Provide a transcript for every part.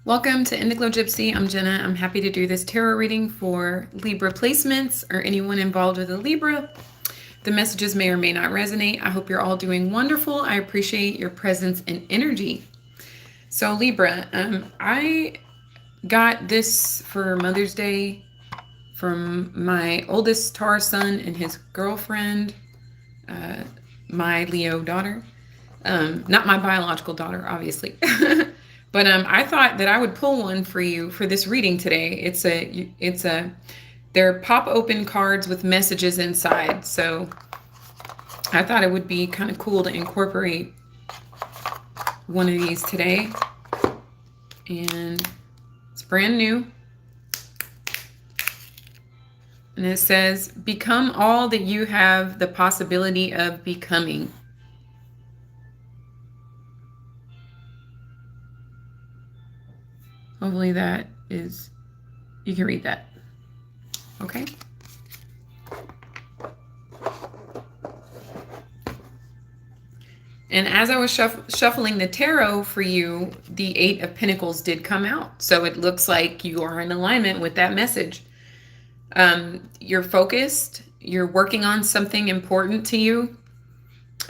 Welcome to Indigo Gypsy. I'm Jenna. I'm happy to do this tarot reading for Libra placements or anyone involved with a Libra. The messages may or may not resonate. I hope you're all doing wonderful. I appreciate your presence and energy. So Libra, I got this for Mother's Day from my oldest Taurus son and his girlfriend, my Leo daughter. Not my biological daughter, obviously. But I thought that I would pull one for you for this reading today. They're pop open cards with messages inside. So I thought it would be kind of cool to incorporate one of these today. And it's brand new. And it says, become all that you have the possibility of becoming. Hopefully that is, you can read that. Okay. And as I was shuffling the tarot for you, the Eight of Pentacles did come out. So it looks like you are in alignment with that message. You're focused. You're working on something important to you,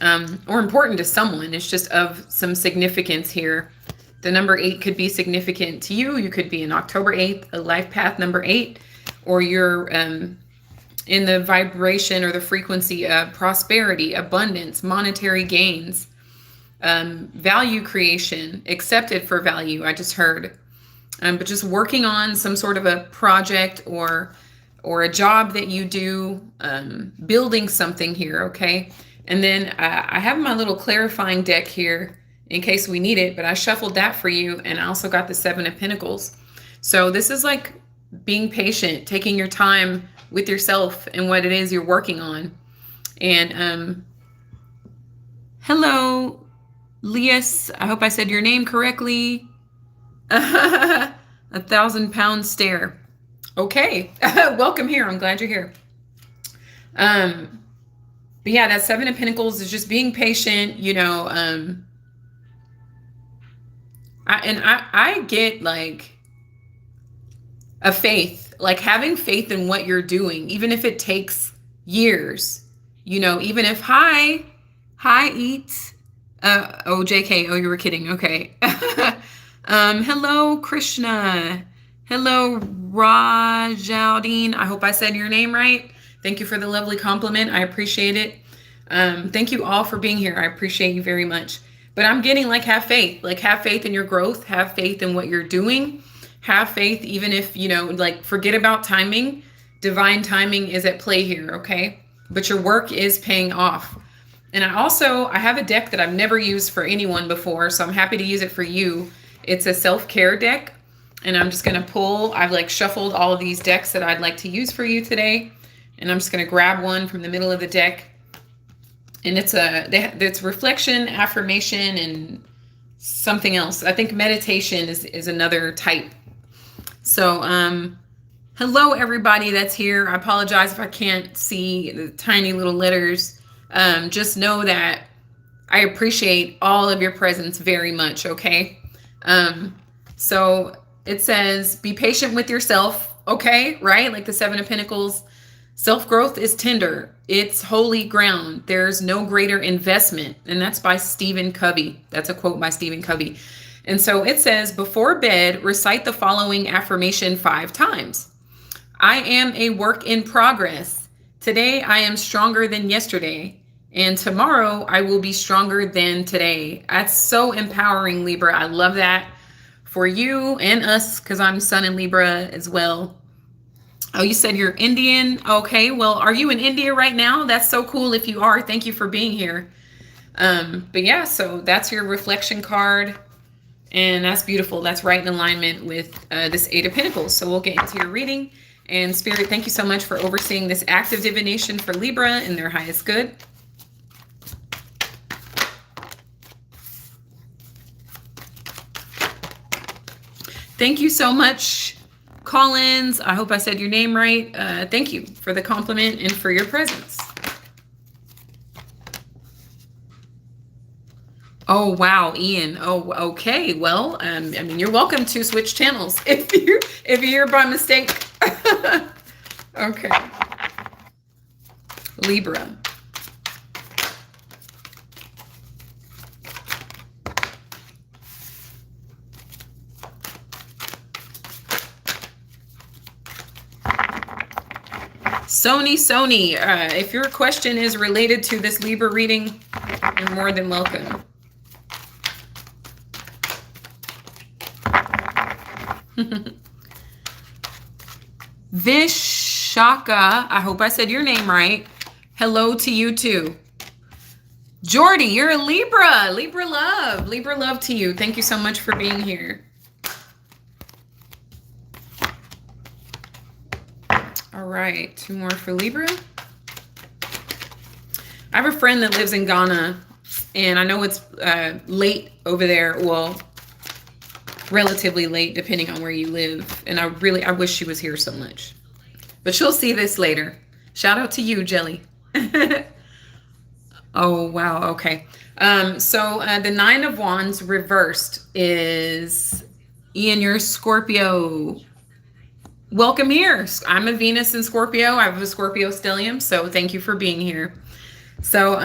or important to someone. It's just of some significance here. The number 8 could be significant to you. You could be an October 8th, a life path number 8, or you're in the vibration or the frequency of prosperity, abundance, monetary gains, value creation, accepted for value, I just heard. But just working on some sort of a project or a job that you do, building something here, okay? And then I have my little clarifying deck here in case we need it, but I shuffled that for you, and I also got the Seven of Pentacles. So this is like being patient, taking your time with yourself and what it is you're working on. And hello, Lias. I hope I said your name correctly. 1,000-pound stare. Okay, welcome here. I'm glad you're here. But yeah, that Seven of Pentacles is just being patient, you know. I get like a faith, like having faith in what you're doing, even if it takes years, you know, even if hi eat, oh, JK, oh, you were kidding. Okay. Hello, Krishna. Hello, Rajaldine. I hope I said your name right. Thank you for the lovely compliment. I appreciate it. Thank you all for being here. I appreciate you very much. But I'm getting like have faith in your growth, have faith in what you're doing, have faith even if, you know, like forget about timing. Divine timing is at play here, okay? But your work is paying off. And I have a deck that I've never used for anyone before, so I'm happy to use it for you. It's a self-care deck, and I'm just going to pull. I've like shuffled all of these decks that I'd like to use for you today, and I'm just going to grab one from the middle of the deck. And it's reflection, affirmation, and something else. I think meditation is another type. So, hello everybody that's here. I apologize if I can't see the tiny little letters. Just know that I appreciate all of your presence very much, okay? So it says, be patient with yourself, okay? Right? Like the Seven of Pentacles. Self-growth is tender. It's holy ground. There's no greater investment. And that's by Stephen Covey. That's a quote by Stephen Covey. And so it says, before bed, recite the following affirmation 5 times. I am a work in progress. Today, I am stronger than yesterday. And tomorrow, I will be stronger than today. That's so empowering, Libra. I love that for you and us, because I'm Sun in Libra as well. Oh, you said you're Indian. Okay, well, are you in India right now? That's so cool if you are. Thank you for being here. But yeah, so that's your reflection card. And that's beautiful. That's right in alignment with this Eight of Pentacles. So we'll get into your reading. And Spirit, thank you so much for overseeing this active divination for Libra in their highest good. Thank you so much, Collins. I hope I said your name right. Thank you for the compliment and for your presence. Oh wow, Ian. Oh, okay. Well, I mean, you're welcome to switch channels if you're here by mistake. Okay, Libra. Sony. If your question is related to this Libra reading, you're more than welcome. Vishaka, I hope I said your name right. Hello to you too. Jordy, you're a Libra. Libra love to you. Thank you so much for being here. All right, 2 more for Libra. I have a friend that lives in Ghana, and I know it's late over there. Well, relatively late, depending on where you live. And I wish she was here so much. But she'll see this later. Shout out to you, Jelly. Oh, wow. Okay. So the 9 of Wands reversed is Ian, you're Scorpio. Welcome here. I'm a Venus in Scorpio. I have a Scorpio stellium. So thank you for being here. So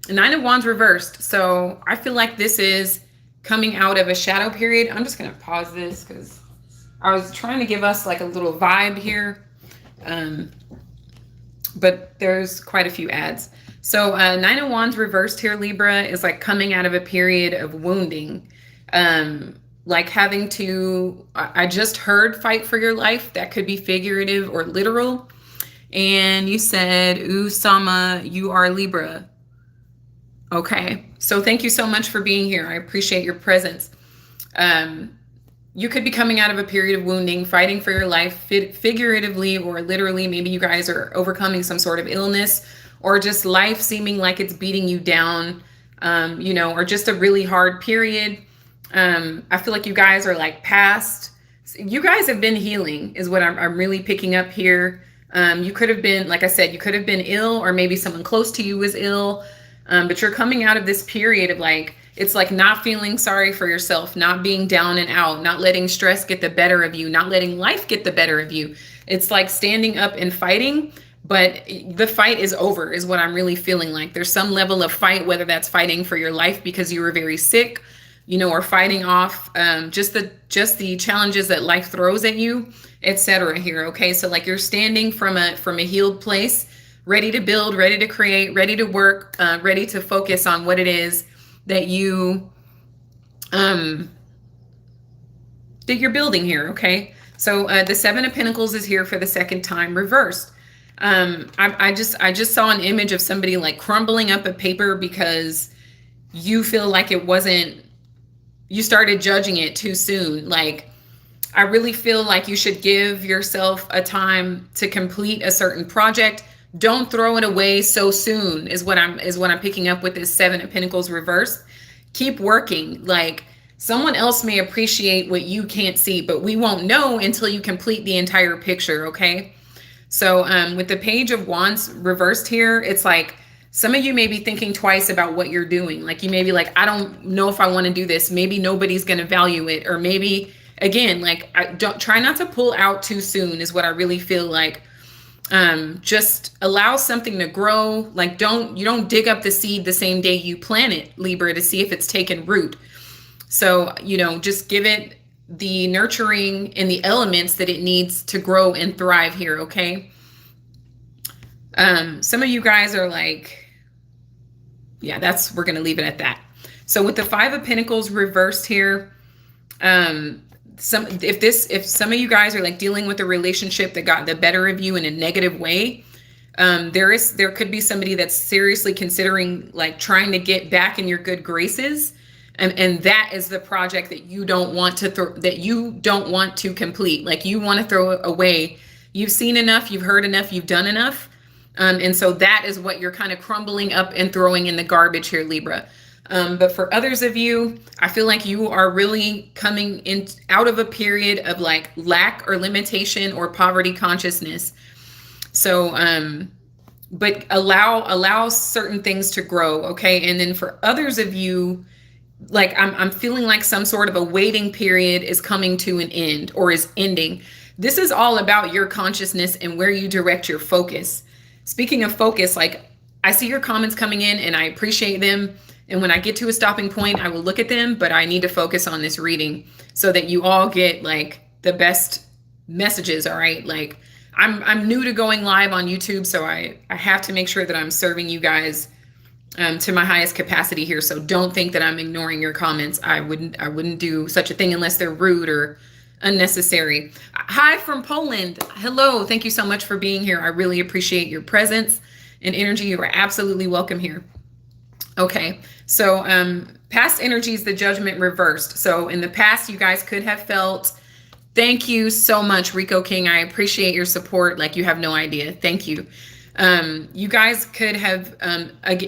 9 of Wands reversed. So I feel like this is coming out of a shadow period. I'm just going to pause this because I was trying to give us like a little vibe here. But there's quite a few ads. So 9 of Wands reversed here, Libra, is like coming out of a period of wounding. Like having to, I just heard fight for your life. That could be figurative or literal. And you said, Usama, you are Libra. Okay. So thank you so much for being here. I appreciate your presence. You could be coming out of a period of wounding, fighting for your life, figuratively or literally. Maybe you guys are overcoming some sort of illness or just life seeming like it's beating you down, or just a really hard period. I feel like you guys are like past. You guys have been healing is what I'm really picking up here. You could have been, like I said, you could have been ill, or maybe someone close to you was ill. But you're coming out of this period of like, it's like not feeling sorry for yourself, not being down and out, not letting stress get the better of you, not letting life get the better of you. It's like standing up and fighting, but the fight is over is what I'm really feeling like. There's some level of fight, whether that's fighting for your life because you were very sick, or fighting off just the challenges that life throws at you, etc. here. Okay. So like you're standing from a healed place, ready to build, ready to create, ready to work, ready to focus on what it is that you're building here. Okay. So the 7 of Pentacles is here for the second time reversed. I just saw an image of somebody like crumbling up a paper because you feel like you started judging it too soon. Like, I really feel like you should give yourself a time to complete a certain project. Don't throw it away so soon is what I'm picking up with this 7 of Pentacles reversed. Keep working. Like, someone else may appreciate what you can't see, but we won't know until you complete the entire picture. Okay. So with the Page of Wands reversed here, it's like some of you may be thinking twice about what you're doing. Like you may be like, I don't know if I want to do this. Maybe nobody's going to value it. Or maybe, again, like try not to pull out too soon is what I really feel like. Just allow something to grow. Like you don't dig up the seed the same day you plant it, Libra, to see if it's taken root. So, just give it the nurturing and the elements that it needs to grow and thrive here. Okay. Some of you guys are like, yeah, we're going to leave it at that. So with the 5 of Pentacles reversed here, if some of you guys are like dealing with a relationship that got the better of you in a negative way, there could be somebody that's seriously considering like trying to get back in your good graces. And that is the project that you don't want to complete. Like you want to throw it away. You've seen enough, you've heard enough, you've done enough. And so that is what you're kind of crumbling up and throwing in the garbage here, Libra. But for others of you, I feel like you are really coming out of a period of like lack or limitation or poverty consciousness. So, but allow certain things to grow. Okay. And then for others of you, like I'm feeling like some sort of a waiting period is coming to an end or is ending. This is all about your consciousness and where you direct your focus. Speaking of focus, like I see your comments coming in and I appreciate them. And when I get to a stopping point, I will look at them, but I need to focus on this reading so that you all get like the best messages. All right. Like I'm new to going live on YouTube, so I have to make sure that I'm serving you guys to my highest capacity here. So don't think that I'm ignoring your comments. I wouldn't do such a thing unless they're rude or unnecessary. Hi from Poland. Hello. Thank you so much for being here. I really appreciate your presence and energy. You are absolutely welcome here. Okay. So past energies, the judgment reversed. So in the past, you guys could have felt. Thank you so much, Rico King. I appreciate your support. Like you have no idea. Thank you. You guys could have,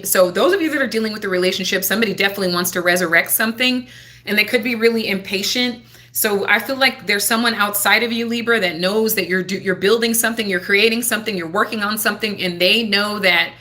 so those of you that are dealing with the relationship, somebody definitely wants to resurrect something and they could be really impatient. So I feel like there's someone outside of you, Libra, that knows that you're building something, you're creating something, you're working on something, and they know that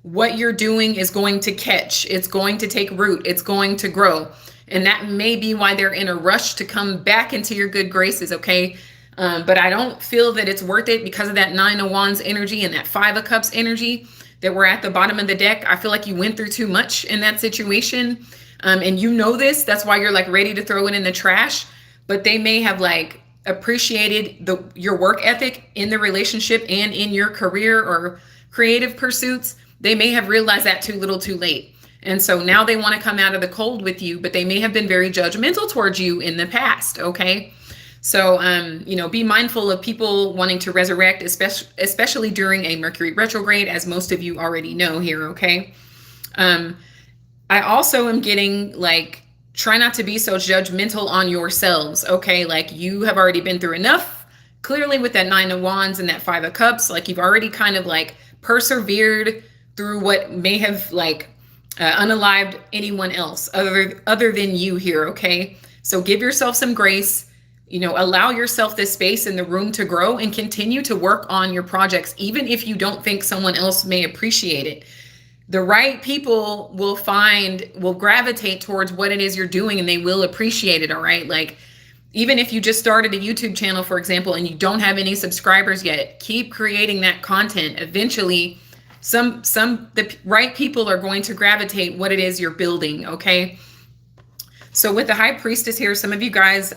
what you're doing is going to catch, it's going to take root, it's going to grow. And that may be why they're in a rush to come back into your good graces, okay? But I don't feel that it's worth it because of that 9 of Wands energy and that 5 of Cups energy that we're at the bottom of the deck. I feel like you went through too much in that situation. And you know this, that's why you're like ready to throw it in the trash. But they may have like appreciated your work ethic in the relationship and in your career or creative pursuits. They may have realized that too little too late. And so now they want to come out of the cold with you, but they may have been very judgmental towards you in the past, okay? So, be mindful of people wanting to resurrect, especially during a Mercury retrograde, as most of you already know here, okay? I also am getting like, try not to be so judgmental on yourselves, okay? Like you have already been through enough, clearly with that 9 of Wands and that 5 of Cups, like you've already kind of like persevered through what may have like unalived anyone else other than you here, okay? So give yourself some grace, allow yourself this space and the room to grow and continue to work on your projects, even if you don't think someone else may appreciate it. The right people will gravitate towards what it is you're doing and they will appreciate it, all right? Like, even if you just started a YouTube channel, for example, and you don't have any subscribers yet, keep creating that content. Eventually, the right people are going to gravitate what it is you're building, okay? So with the High Priestess here, some of you guys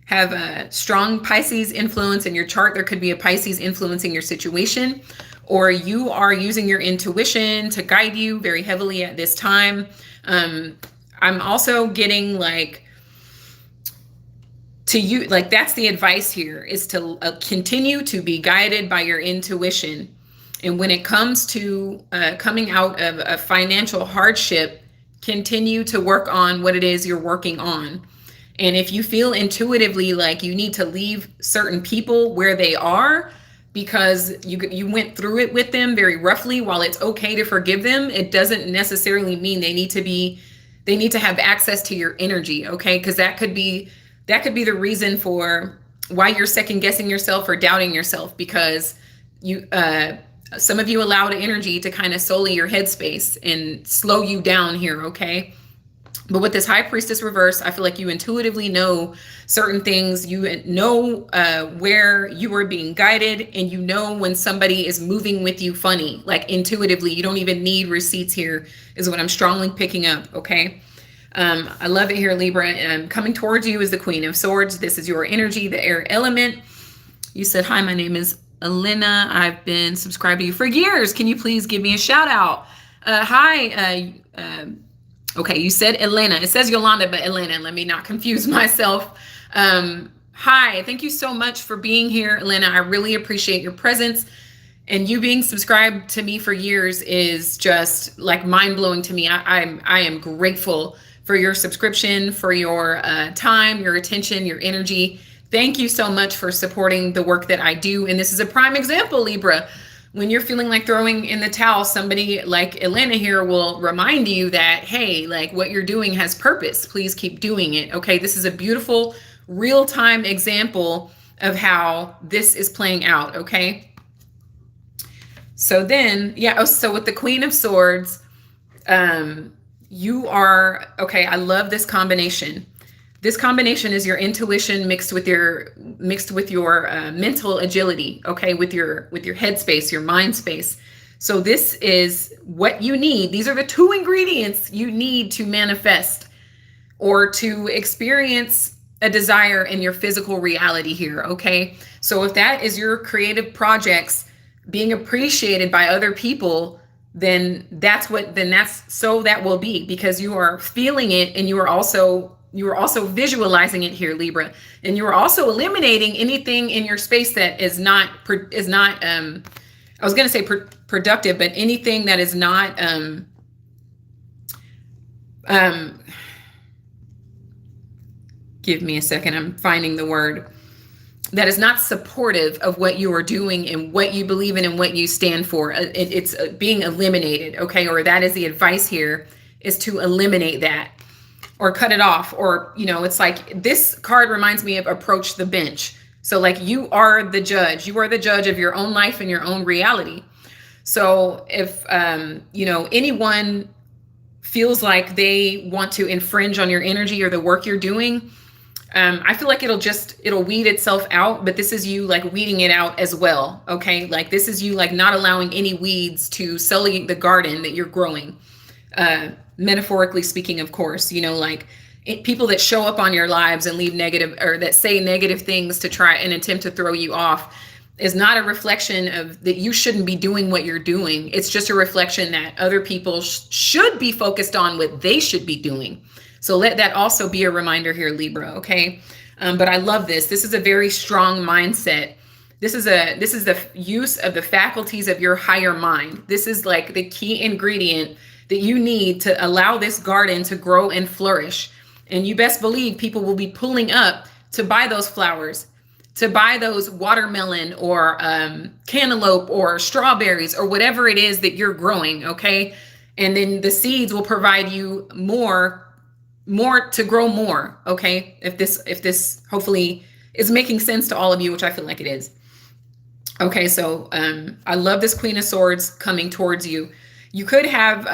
have a strong Pisces influence in your chart. There could be a Pisces influencing your situation, or you are using your intuition to guide you very heavily at this time. I'm also getting like, that's the advice here, is to continue to be guided by your intuition. And when it comes to coming out of a financial hardship, continue to work on what it is you're working on. And if you feel intuitively like you need to leave certain people where they are because you went through it with them very roughly, while it's okay to forgive them, it doesn't necessarily mean they need to have access to your energy, okay? Because that could be the reason for why you're second guessing yourself or doubting yourself, because some of you allowed energy to kind of sully your headspace and slow you down here, okay? But with this High Priestess reverse, I feel like you intuitively know certain things. You know where you are being guided, and you know when somebody is moving with you funny, like intuitively. You don't even need receipts here, is what I'm strongly picking up, okay? I love it here, Libra. Coming towards you is the Queen of Swords. This is your energy, the air element. You said, hi, my name is Elena. I've been subscribed to you for years. Can you please give me a shout out? Hi. Okay, you said Elena. It says Yolanda, but Elena. Let me not confuse myself. Hi, thank you so much for being here, Elena. I really appreciate your presence. And you being subscribed to me for years is just like mind-blowing to me. I am grateful for your subscription, for your time, your attention, your energy. Thank you so much for supporting the work that I do. And this is a prime example, Libra. When you're feeling like throwing in the towel, somebody like Elena here will remind you that, hey, like what you're doing has purpose. Please keep doing it. Okay, this is a beautiful real-time example of how this is playing out, okay? So then, so with the Queen of Swords, you are, okay, I love this combination. This combination is your intuition mixed with your mental agility, okay, with your head space, your mind space. So this is what you need. These are the two ingredients you need to manifest or to experience a desire in your physical reality here, okay? So if that is your creative projects being appreciated by other people, then that's so that will be, because you are feeling it, and you are also visualizing it here, Libra, and you are also eliminating anything in your space that is not I was going to say productive, but anything that is not give me a second, I'm finding the word, that is not supportive of what you are doing and what you believe in and what you stand for. It's being eliminated, okay? Or that is the advice here, is to eliminate that or cut it off. Or, it's like, this card reminds me of approach the bench. So like, you are the judge. You are the judge of your own life and your own reality. So if, anyone feels like they want to infringe on your energy or the work you're doing, I feel like it'll weed itself out, but this is you like weeding it out as well. Okay. Like, this is you like not allowing any weeds to sully the garden that you're growing. Metaphorically speaking, of course, people that show up on your lives and leave negative, or that say negative things to try and attempt to throw you off, is not a reflection of that you shouldn't be doing what you're doing. It's just a reflection that other people should be focused on what they should be doing. So let that also be a reminder here, Libra, okay? But I love this. This is a very strong mindset. This is the use of the faculties of your higher mind. This is like the key ingredient that you need to allow this garden to grow and flourish. And you best believe people will be pulling up to buy those flowers, to buy those watermelon or cantaloupe or strawberries or whatever it is that you're growing, okay? And then the seeds will provide you more to grow more, okay? If this hopefully is making sense to all of you, which I feel like it is. Okay, so I love this Queen of Swords coming towards you. You could have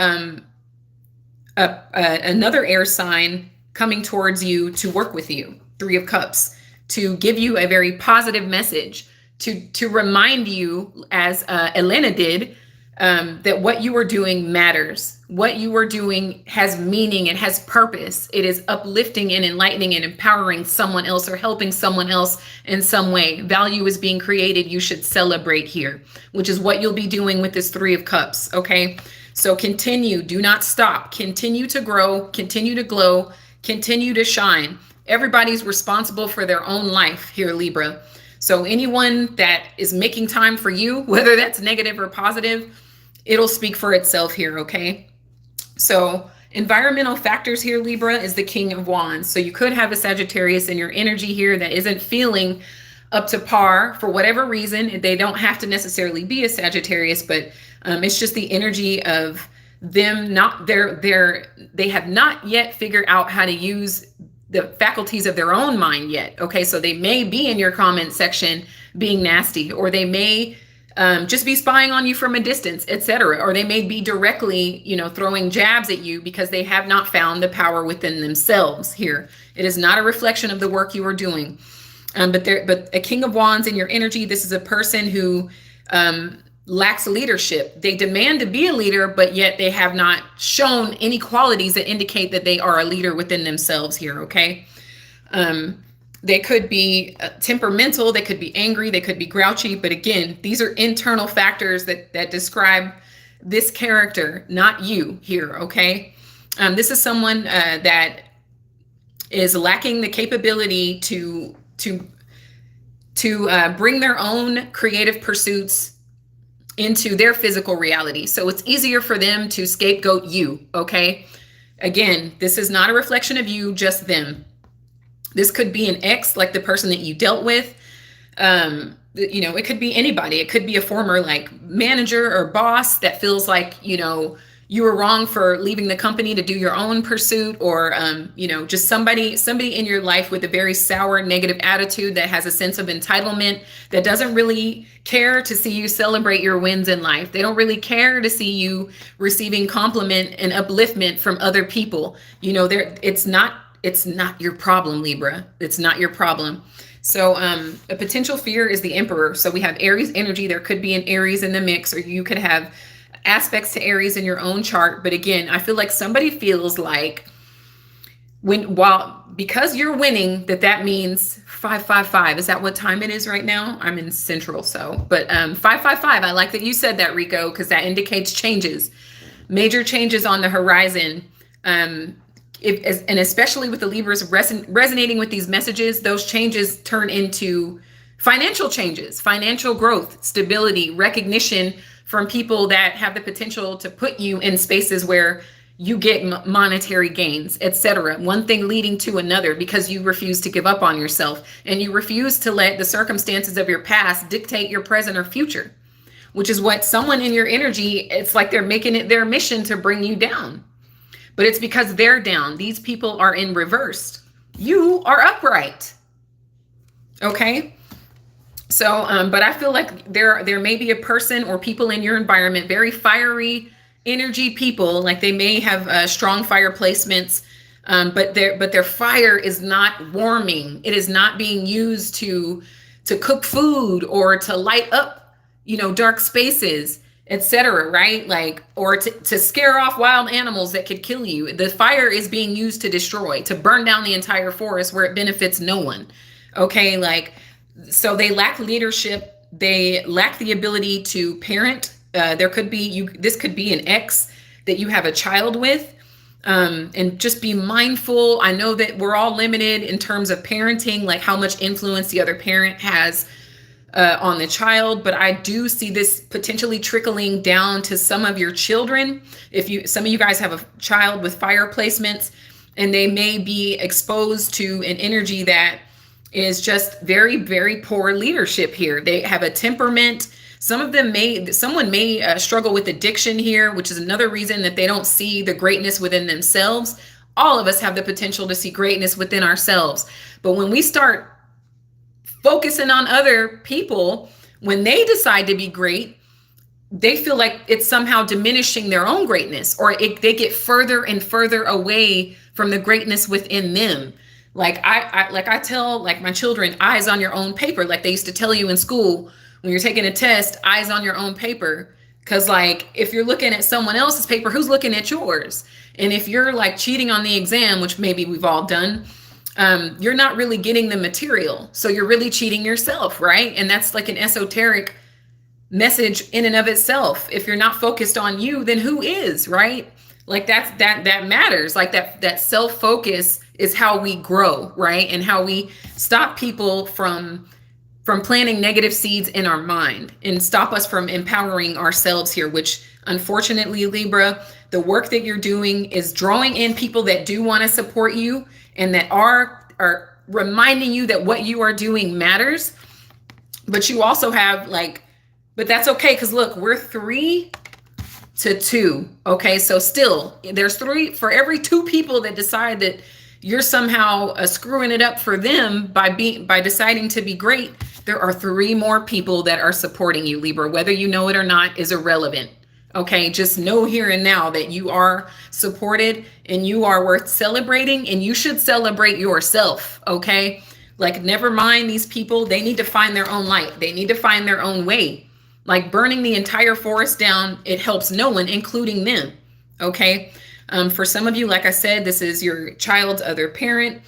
another air sign coming towards you to work with you, Three of Cups, to give you a very positive message, to remind you, as Elena did, that what you are doing matters. What you are doing has meaning. It has purpose. It is uplifting and enlightening and empowering someone else or helping someone else in some way. Value is being created. You should celebrate here, which is what you'll be doing with this Three of Cups, okay? So continue. Do not stop. Continue to grow. Continue to glow. Continue to shine. Everybody's responsible for their own life here, Libra. So anyone that is making time for you, whether that's negative or positive, it'll speak for itself here, okay? So environmental factors here, Libra, is the King of Wands. So you could have a Sagittarius in your energy here that isn't feeling up to par for whatever reason. They don't have to necessarily be a Sagittarius, but it's just the energy of them they have not yet figured out how to use the faculties of their own mind yet. Okay, so they may be in your comment section being nasty, or they may just be spying on you from a distance, etc. Or they may be directly, throwing jabs at you because they have not found the power within themselves here. It is not a reflection of the work you are doing. But a King of Wands in your energy, this is a person who lacks leadership. They demand to be a leader, but yet they have not shown any qualities that indicate that they are a leader within themselves here, okay? They could be temperamental, they could be angry, they could be grouchy, but again, these are internal factors that describe this character, not you here, okay? This is someone that is lacking the capability to bring their own creative pursuits into their physical reality. So it's easier for them to scapegoat you, okay? Again, this is not a reflection of you, just them. This could be an ex, like the person that you dealt with. It could be anybody. It could be a former like manager or boss that feels like, you were wrong for leaving the company to do your own pursuit, or just somebody in your life with a very sour, negative attitude that has a sense of entitlement, that doesn't really care to see you celebrate your wins in life. They don't really care to see you receiving compliment and upliftment from other people. It's not your problem, Libra. It's not your problem. So a potential fear is the Emperor. So we have Aries energy. There could be an Aries in the mix, or you could have aspects to Aries in your own chart. But again, I feel like somebody feels like because you're winning, that means 555. Is that what time it is right now? I'm in Central, but 555. I like that you said that, Rico, because that indicates changes, major changes on the horizon. And especially with the Libras resonating with these messages, those changes turn into financial changes, financial growth, stability, recognition from people that have the potential to put you in spaces where you get monetary gains, etc. One thing leading to another, because you refuse to give up on yourself and you refuse to let the circumstances of your past dictate your present or future, which is what someone in your energy, it's like they're making it their mission to bring you down. But it's because they're down. These people are in reverse. You are upright. Okay? So, but I feel like there may be a person or people in your environment, very fiery energy people, like they may have strong fire placements, but their fire is not warming. It is not being used to cook food or to light up, dark spaces, etc. Right? Like, or to scare off wild animals that could kill you. The fire is being used to destroy, to burn down the entire forest where it benefits no one. Okay, so they lack leadership. They lack the ability to parent. There could be this could be an ex that you have a child with, and just be mindful. I know that we're all limited in terms of parenting, like how much influence the other parent has on the child, but I do see this potentially trickling down to some of your children. Some of you guys have a child with fire placements, and they may be exposed to an energy that is just very, very poor leadership here. They have a temperament. Someone may struggle with addiction here, which is another reason that they don't see the greatness within themselves. All of us have the potential to see greatness within ourselves. But when we start focusing on other people, when they decide to be great, they feel like it's somehow diminishing their own greatness, or they get further and further away from the greatness within them. Like I tell my children, eyes on your own paper. Like they used to tell you in school when you're taking a test, eyes on your own paper. Because if you're looking at someone else's paper, who's looking at yours? And if you're cheating on the exam, which maybe we've all done, you're not really getting the material. So you're really cheating yourself, right? And that's like an esoteric message in and of itself. If you're not focused on you, then who is, right? Like that matters. Like that self-focus is how we grow, right? And how we stop people from planting negative seeds in our mind and stop us from empowering ourselves here, which unfortunately, Libra, the work that you're doing is drawing in people that do want to support you and that are reminding you that what you are doing matters. But you also have but that's okay. Cause look, we're 3 to 2. Okay. So still there's 3 for every 2 people that decide that you're somehow screwing it up for them by deciding to be great. There are 3 more people that are supporting you, Libra. Whether you know it or not is irrelevant. Okay, just know here and now that you are supported and you are worth celebrating, and you should celebrate yourself. Okay, never mind these people. They need to find their own light. They need to find their own way. Burning the entire forest down, it helps no one, including them. Okay. For some of you, like I said, this is your child's other parent.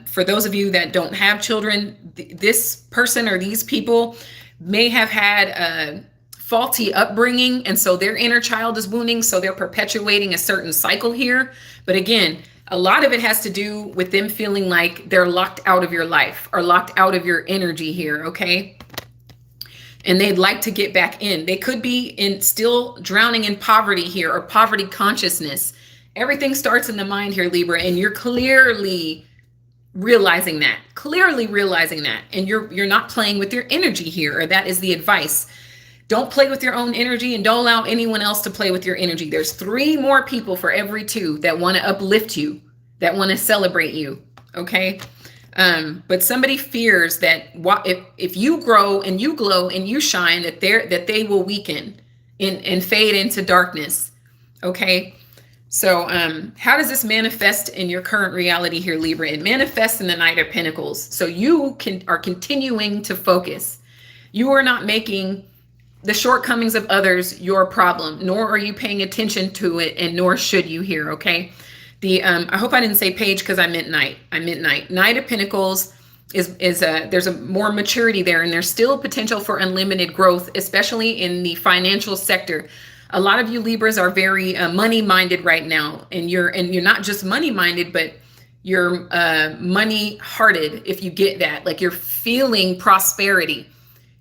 For those of you that don't have children, this person or these people may have had a faulty upbringing, and so their inner child is wounding, so they're perpetuating a certain cycle here. But again, a lot of it has to do with them feeling like they're locked out of your life or locked out of your energy here, okay? And they'd like to get back in. They could be still drowning in poverty here, or poverty consciousness. Everything starts in the mind here, Libra, and you're clearly realizing that. And you're not playing with your energy here, or that is the advice. Don't play with your own energy, and don't allow anyone else to play with your energy. There's 3 more people for every 2 that want to uplift you, that want to celebrate you. Okay. But somebody fears that if you grow and you glow and you shine, that they will weaken and fade into darkness. Okay. So how does this manifest in your current reality here, Libra? It manifests in the Knight of Pentacles. So you are continuing to focus. You are not making the shortcomings of others your problem, nor are you paying attention to it, and nor should you here. Okay. I hope I didn't say page because I meant knight. Knight of Pentacles is there's a more maturity there, and there's still potential for unlimited growth, especially in the financial sector. A lot of you Libras are very money minded right now, and you're not just money minded, but you're money hearted. If you get that, like, you're feeling prosperity,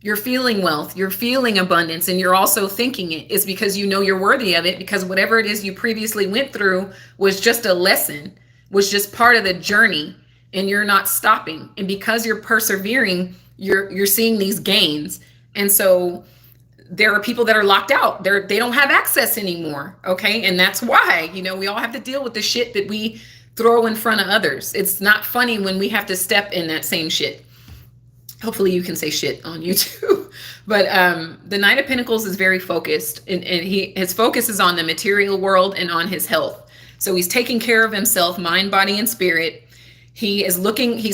you're feeling wealth, you're feeling abundance, and you're also thinking it. It's because you know you're worthy of it, because whatever it is you previously went through was just a lesson, was just part of the journey, and you're not stopping. And because you're persevering, you're seeing these gains. And so there are people that are locked out. They don't have access anymore. Okay. And that's why, we all have to deal with the shit that we throw in front of others. It's not funny when we have to step in that same shit. Hopefully you can say shit on YouTube. But the Knight of Pentacles is very focused, and his focus is on the material world and on his health. So he's taking care of himself, mind, body, and spirit. He's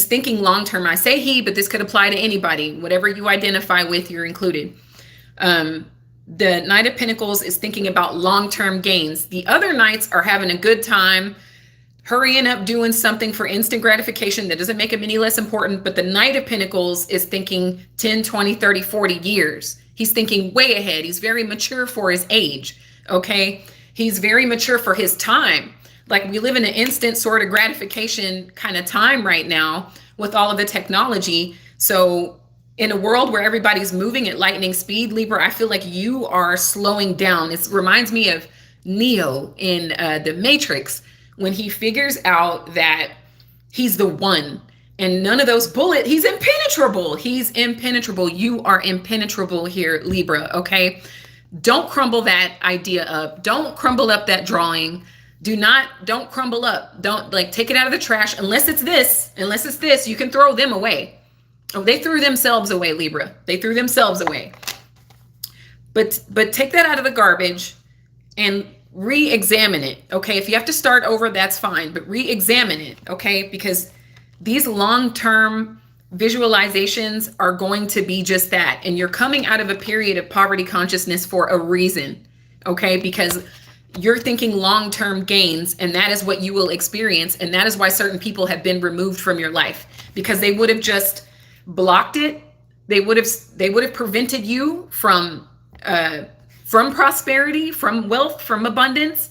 thinking long-term. I say he, but this could apply to anybody. Whatever you identify with, you're included. The Knight of Pentacles is thinking about long-term gains. The other knights are having a good time, hurrying up, doing something for instant gratification that doesn't make him any less important. But the Knight of Pentacles is thinking 10, 20, 30, 40 years. He's thinking way ahead. He's very mature for his age. Okay. He's very mature for his time. Like, we live in an instant sort of gratification kind of time right now with all of the technology. So in a world where everybody's moving at lightning speed, Libra, I feel like you are slowing down. It reminds me of Neo in the Matrix, when he figures out that he's the one, and none of those bullets, he's impenetrable. He's impenetrable. You are impenetrable here, Libra. Okay. Don't crumble that idea up. Don't crumble up that drawing. Don't crumble up. Don't, like, take it out of the trash. Unless it's this, you can throw them away. Oh, they threw themselves away, Libra. They threw themselves away. But take that out of the garbage and re-examine it. Okay. If you have to start over, that's fine, but re-examine it. Okay. Because these long-term visualizations are going to be just that. And you're coming out of a period of poverty consciousness for a reason. Okay. Because you're thinking long-term gains, and that is what you will experience. And that is why certain people have been removed from your life, because they would have just blocked it. They would have prevented you from prosperity, from wealth, from abundance,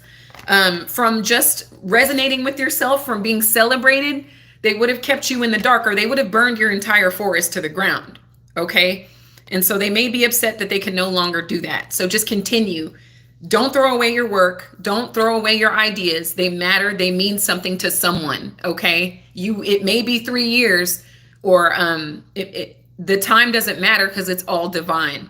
from just resonating with yourself, from being celebrated. They would have kept you in the dark, or they would have burned your entire forest to the ground. Okay. And so they may be upset that they can no longer do that. So just continue. Don't throw away your work. Don't throw away your ideas. They matter. They mean something to someone. Okay. It may be 3 years, or the time doesn't matter, because it's all divine.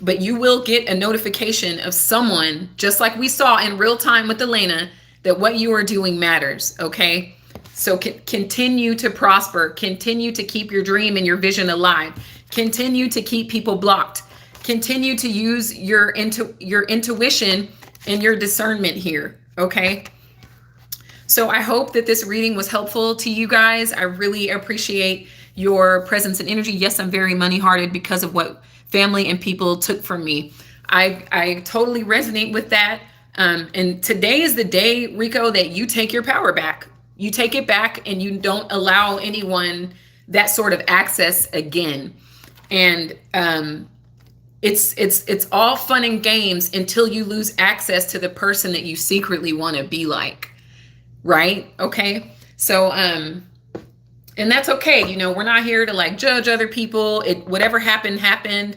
But you will get a notification of someone, just like we saw in real time with Elena, that what you are doing matters. Okay. So continue to prosper. Continue to keep your dream and your vision alive. Continue to keep people blocked. Continue to use your intuition and your discernment here. Okay. So I hope that this reading was helpful to you guys. I really appreciate your presence and energy. Yes, I'm very money-hearted because of what family and people took from me. I totally resonate with that. And today is the day, Rico, that you take your power back. You take it back, and you don't allow anyone that sort of access again. And it's all fun and games until you lose access to the person that you secretly want to be like. Right? Okay. So, and that's okay. We're not here to, like, judge other people. Whatever happened.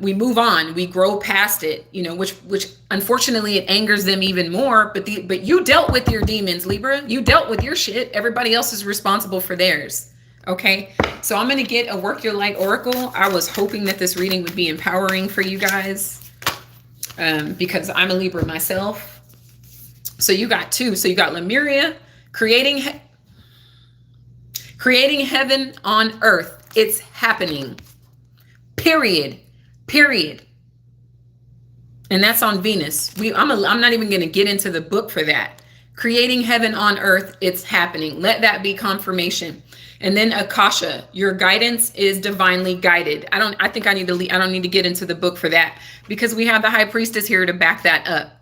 We move on. We grow past it, which unfortunately it angers them even more. But you dealt with your demons, Libra. You dealt with your shit. Everybody else is responsible for theirs. Okay, so I'm going to get a Work Your Light Oracle. I was hoping that this reading would be empowering for you guys because I'm a Libra myself. So you got two. So you got Lemuria, creating heaven on earth. It's happening. Period. Period. And that's on Venus. I'm not even going to get into the book for that. Creating heaven on earth, it's happening. Let that be confirmation. And then Akasha, your guidance is divinely guided. I don't need to get into the book for that because we have the High Priestess here to back that up.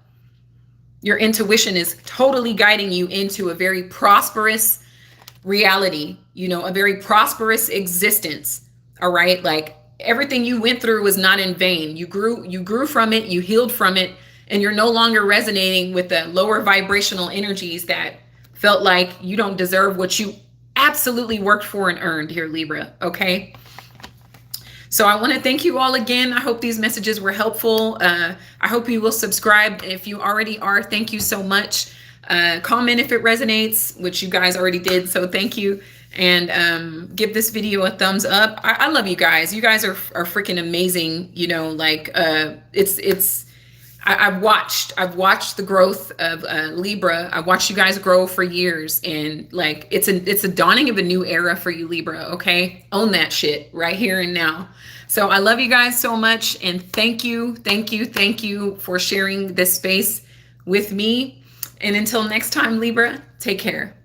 Your intuition is totally guiding you into a very prosperous reality, a very prosperous existence. All right. Like everything you went through was not in vain. You grew from it, you healed from it, and you're no longer resonating with the lower vibrational energies that felt like you don't deserve what you absolutely worked for and earned here, Libra. Okay. So I want to thank you all again. I hope these messages were helpful. I hope you will subscribe. If you already are, thank you so much. Comment if it resonates, which you guys already did. So thank you. And give this video a thumbs up. I love you guys. You guys are freaking amazing. I've watched the growth of Libra. I've watched you guys grow for years, and like it's a dawning of a new era for you, Libra. Okay, own that shit right here and now. So I love you guys so much, and thank you for sharing this space with me. And until next time, Libra, take care.